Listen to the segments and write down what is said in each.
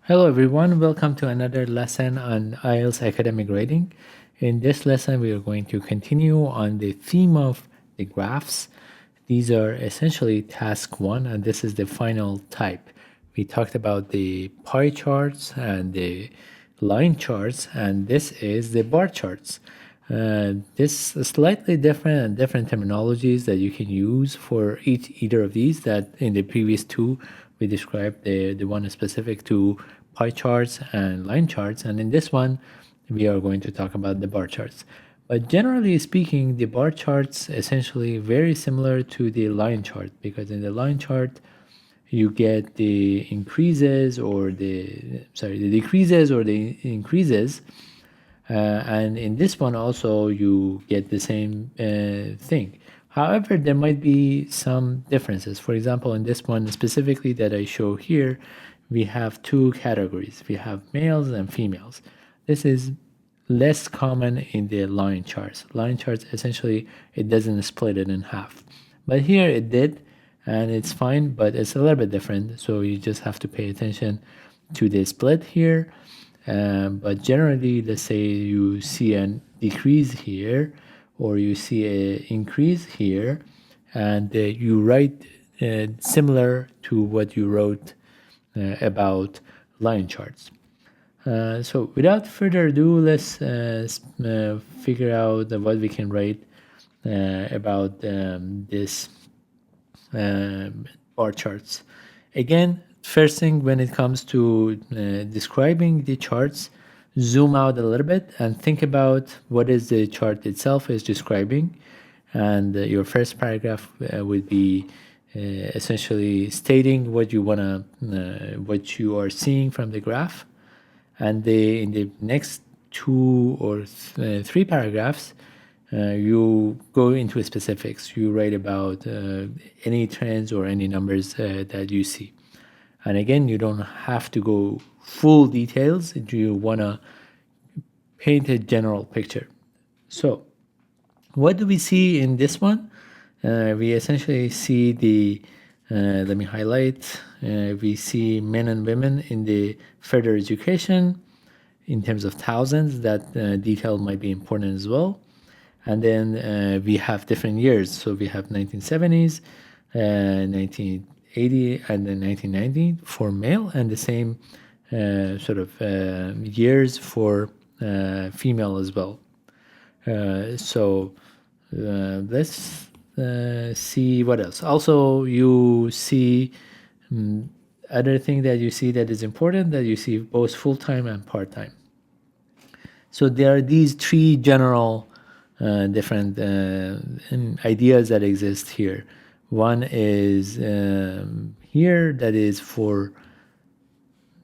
Hello everyone, welcome to another lesson on IELTS academic grading. In this lesson, we are going to continue on the theme of the graphs. These are essentially task one, and this is the final type. We talked about the pie charts and the line charts, and this is the bar charts. This is slightly different and different terminologies that you can use for either of these. That in the previous two we described the one specific to pie charts and line charts, and in this one we are going to talk about the bar charts. But generally speaking, the bar charts essentially very similar to the line chart, because in the line chart you get the increases or the decreases or the increases, and in this one also you get the same thing. However, there might be some differences. For example, in this one specifically that I show here, we have two categories. We have males and females. This is less common in the line charts. Line charts, essentially, it doesn't split it in half. But here it did, and it's fine, but it's a little bit different. So you just have to pay attention to the split here. But generally, let's say you see a decrease here, or you see an increase here, and you write similar to what you wrote about line charts. So without further ado, let's figure out what we can write about this bar charts. Again, first thing when it comes to describing the charts, zoom out a little bit and think about what is the chart itself is describing. And your first paragraph would be essentially stating what you wanna, what you are seeing from the graph. And in the next two or three paragraphs, you go into specifics. You write about any trends or any numbers that you see. And again, you don't have to go full details. You want to paint a general picture. So what do we see in this one? We essentially see the, let me highlight, we see men and women in the further education in terms of thousands. That detail might be important as well. And then we have different years. So we have 1970s, 1980, and then 1990 for male, and the same sort of years for female as well. So let's see what else. Also, you see other thing that you see that is important, that you see both full-time and part-time. So there are these three general different ideas that exist here. One is here that is for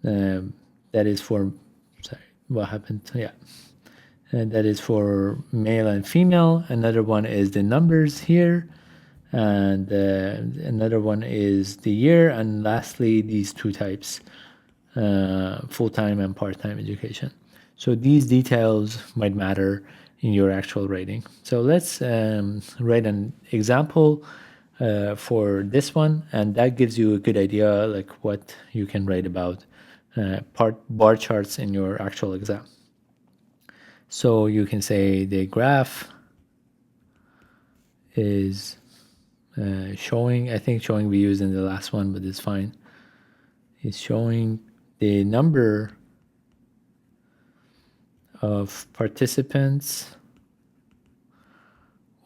sorry, what happened? Yeah, and that is for male and female. Another one is the numbers here, and another one is the year, and lastly these two types, full-time and part-time education. So these details might matter in your actual writing. So let's write an example for this one, and that gives you a good idea like what you can write about bar charts in your actual exam. So you can say the graph is showing, I think showing we used in the last one, but it's fine. It's showing the number of participants,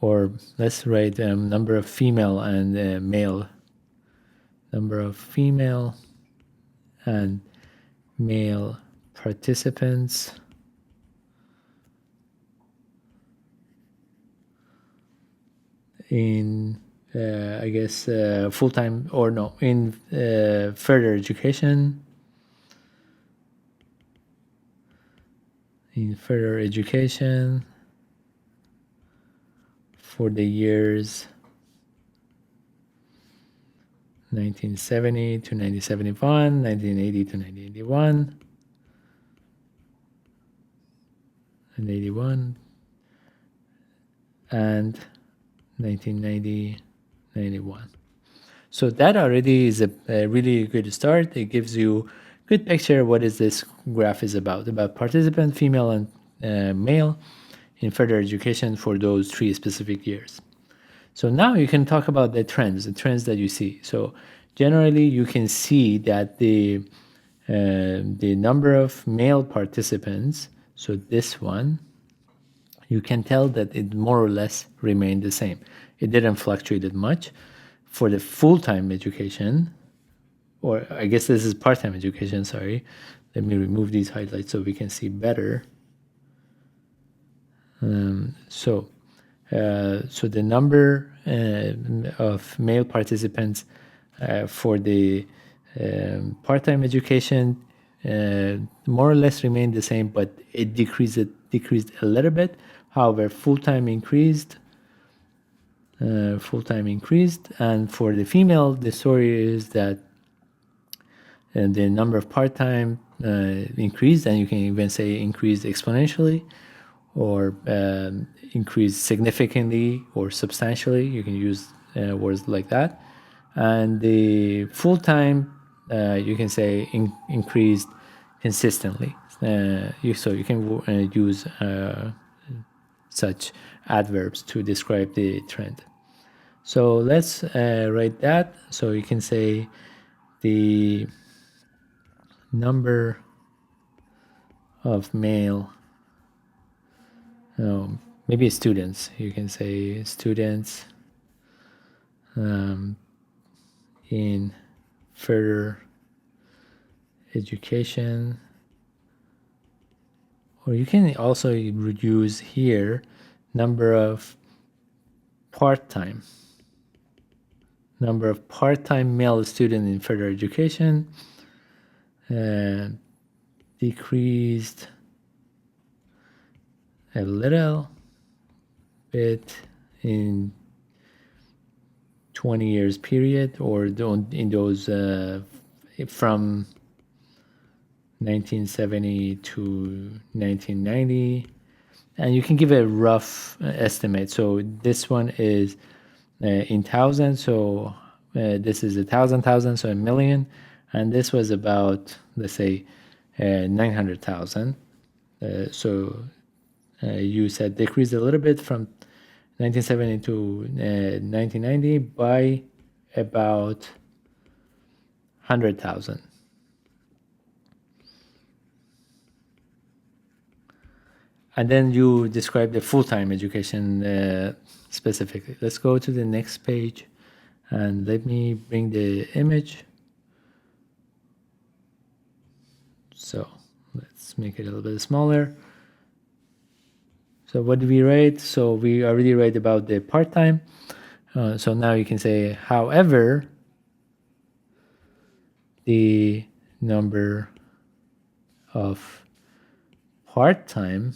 or let's write number of female and male, number of female and male participants in I guess full-time, or no, in further education, for the years 1970 to 1971, 1980 to 1981, and 81, and 1990, 91. So that already is a really good start. It gives you good picture what is this graph is about participant, female and male, in further education for those 3 specific years. So now you can talk about the trends that you see. So generally you can see that the number of male participants, so this one, you can tell that it more or less remained the same. It didn't fluctuate much. For the full-time education, or I guess this is part-time education, sorry. Let me remove these highlights so we can see better. So the number of male participants for the part-time education more or less remained the same, but it decreased a little bit. However, full-time increased, and for the female, the story is that the number of part-time increased, and you can even say increased exponentially, or increased significantly or substantially. You can use words like that. And the full-time, you can say increased consistently. So you can use such adverbs to describe the trend. So let's write that. So you can say the number of male, maybe students. You can say students in further education, or you can also use here number of part-time male students in further education decreased a little bit in 20 years period, or in those from 1970 to 1990. And you can give a rough estimate. So this one is in thousand, so this is 1,000, so a million, and this was about, let's say, 900,000. So you said decreased a little bit from 1970 to 1990 by about 100,000. And then you describe the full-time education specifically. Let's go to the next page, and let me bring the image. So let's make it a little bit smaller. So what do we write? So we already write about the part-time. So now you can say, however, the number of part-time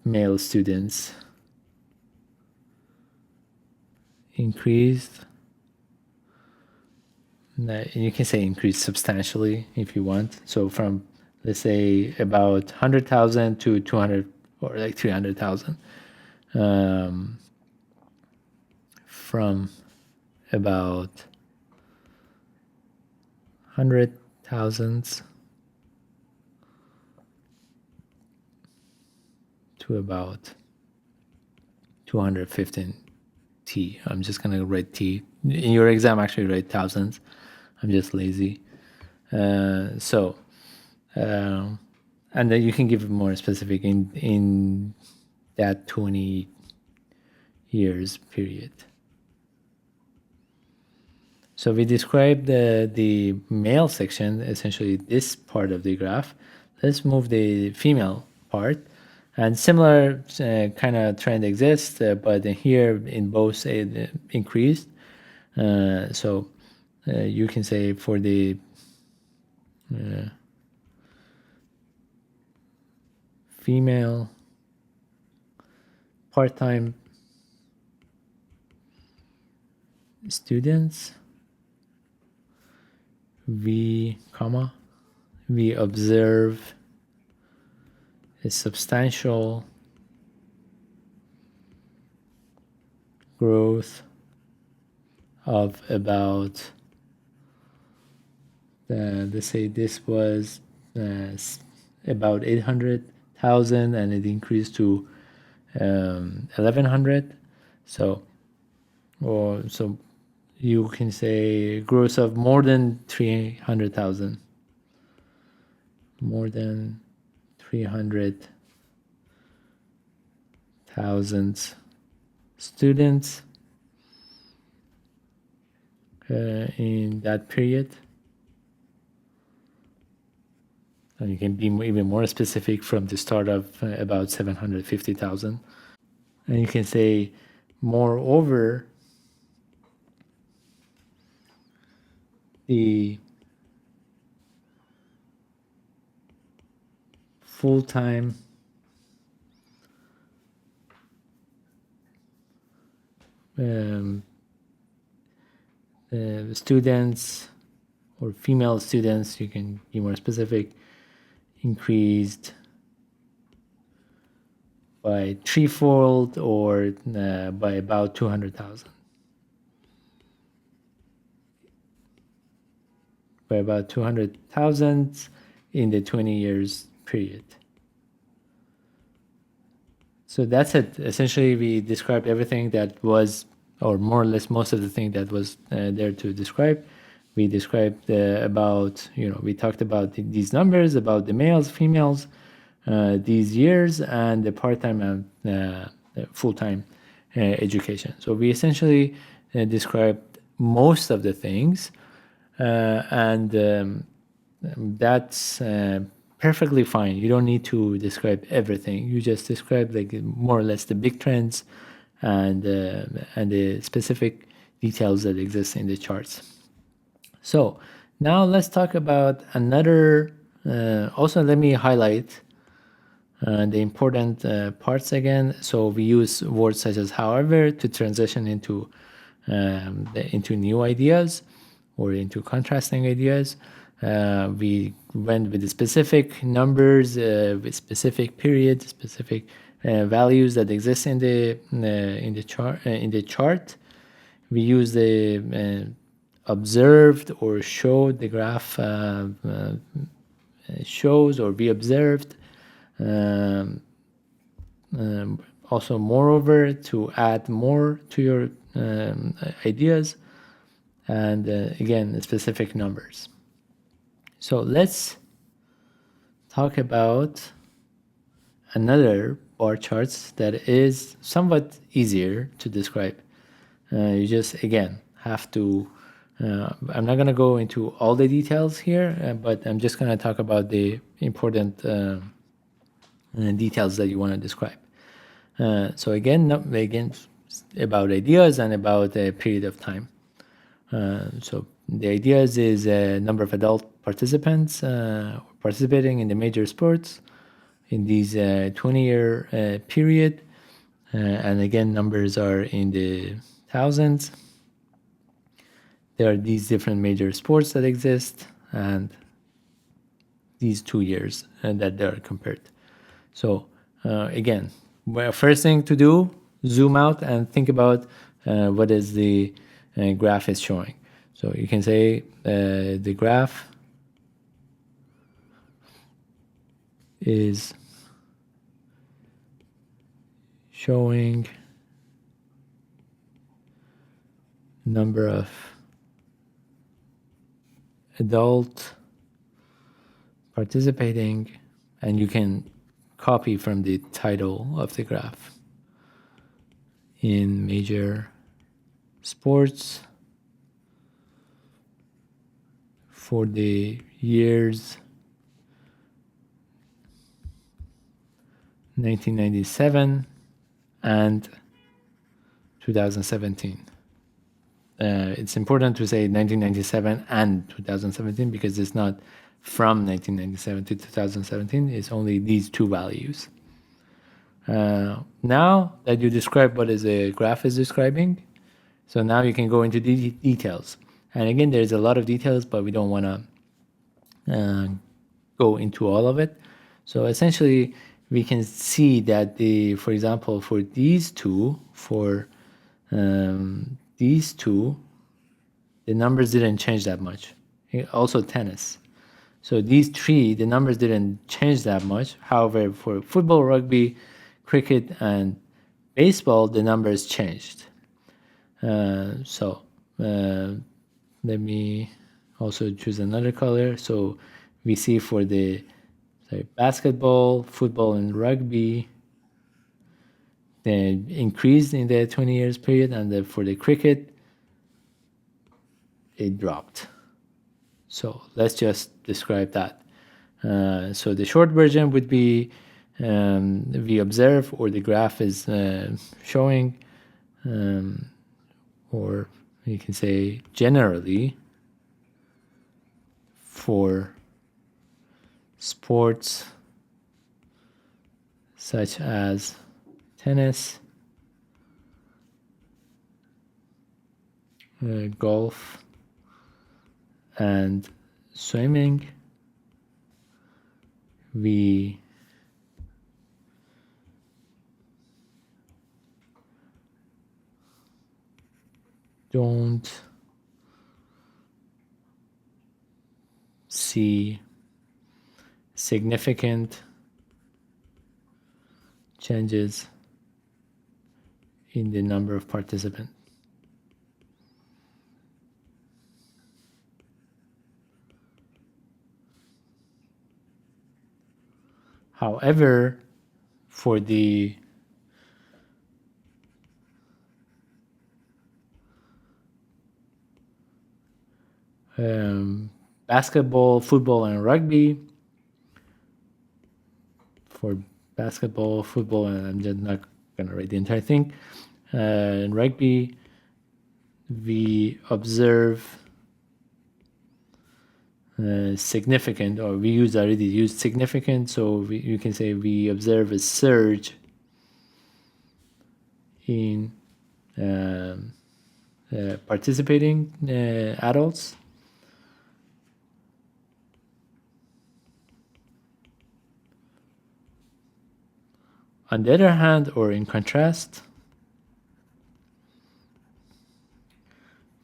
male students increased. And you can say increased substantially if you want. So from, let's say, about 100,000 to 200 or like 300,000. From about 100,000 to about 215 T. I'm just gonna write T. In your exam, actually write thousands. I'm just lazy. And then you can give it more specific in that 20 years period. So we described the male section, essentially this part of the graph. Let's move the female part. And similar kind of trend exists, but here in both it increased. So you can say for the female part-time students, we observe a substantial growth of about let's say this was about 800,000 and it increased to 1100. So, so you can say growth of more than 300,000, more than 300,000 students in that period. And you can be even more specific from the start of about 750,000. And you can say, moreover, the full-time students or female students, you can be more specific, increased by threefold or by about 200,000. By about 200,000 in the 20 years period. So that's it. Essentially, we described everything that was, or more or less most of the thing that was there to describe. We described about, we talked about these numbers, about the males, females, these years, and the part-time and full-time education. So we essentially described most of the things, and that's perfectly fine. You don't need to describe everything. You just describe like more or less the big trends and the specific details that exist in the charts. So now let's talk about another. Also, let me highlight the important parts again. So we use words such as however to transition into new ideas or into contrasting ideas. We went with the specific numbers, with specific periods, specific values that exist in the chart. We use the observed or showed, the graph shows, or we observed. Also, moreover, to add more to your ideas, and again, specific numbers. So let's talk about another bar charts that is somewhat easier to describe. You just, again, have to, I'm not going to go into all the details here, but I'm just going to talk about the important details that you want to describe. So again, about ideas and about a period of time. So the ideas is a number of adult participants participating in the major sports in these 20-year period. And again, numbers are in the thousands. There are these different major sports that exist and these 2 years that they are compared. So again, first thing to do, zoom out and think about what is the graph is showing. So you can say the graph is showing number of adult participating, and you can copy from the title of the graph, in major sports for the years 1997 and 2017. It's important to say 1997 and 2017 because it's not from 1997 to 2017. It's only these two values. Now that you describe what is a graph is describing, so now you can go into the details. And again, there's a lot of details, but we don't want to go into all of it. So essentially, we can see that for example, for these two, the numbers didn't change that much. also tennis. So these three, the numbers didn't change that much. However, for football, rugby, cricket, and baseball, the numbers changed. So let me also choose another color. So we see for the basketball, football, and rugby, they increased in the 20 years period, and for the cricket, it dropped. So let's just describe that. So the short version would be we observe, or the graph is showing, or you can say generally for sports such as tennis, golf, and swimming, we don't see significant changes in the number of participants. However, for the basketball, football, and rugby, for basketball, football, and I'm just not going to write the entire thing. In rugby, we observe significant, or we already used significant, so you can say we observe a surge in participating adults. On the other hand, or in contrast,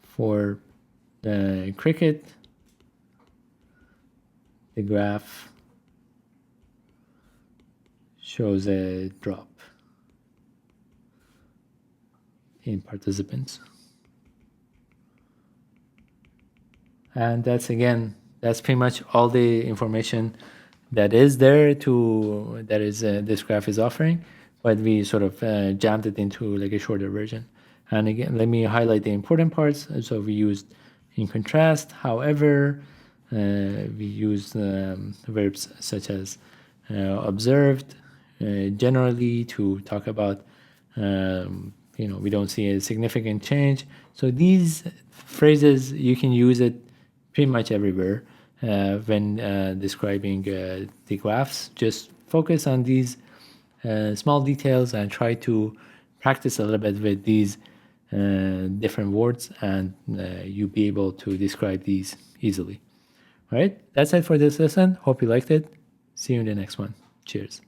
for the cricket, the graph shows a drop in participants. And that's pretty much all the information that is there this graph is offering, but we sort of jammed it into like a shorter version. And again, let me highlight the important parts. So we used in contrast, however, we used verbs such as observed, generally, to talk about we don't see a significant change. So these phrases, you can use it pretty much everywhere when describing the graphs. Just focus on these small details and try to practice a little bit with these different words, and you'll be able to describe these easily. All right, that's it for this lesson. Hope you liked it. See you in the next one. Cheers.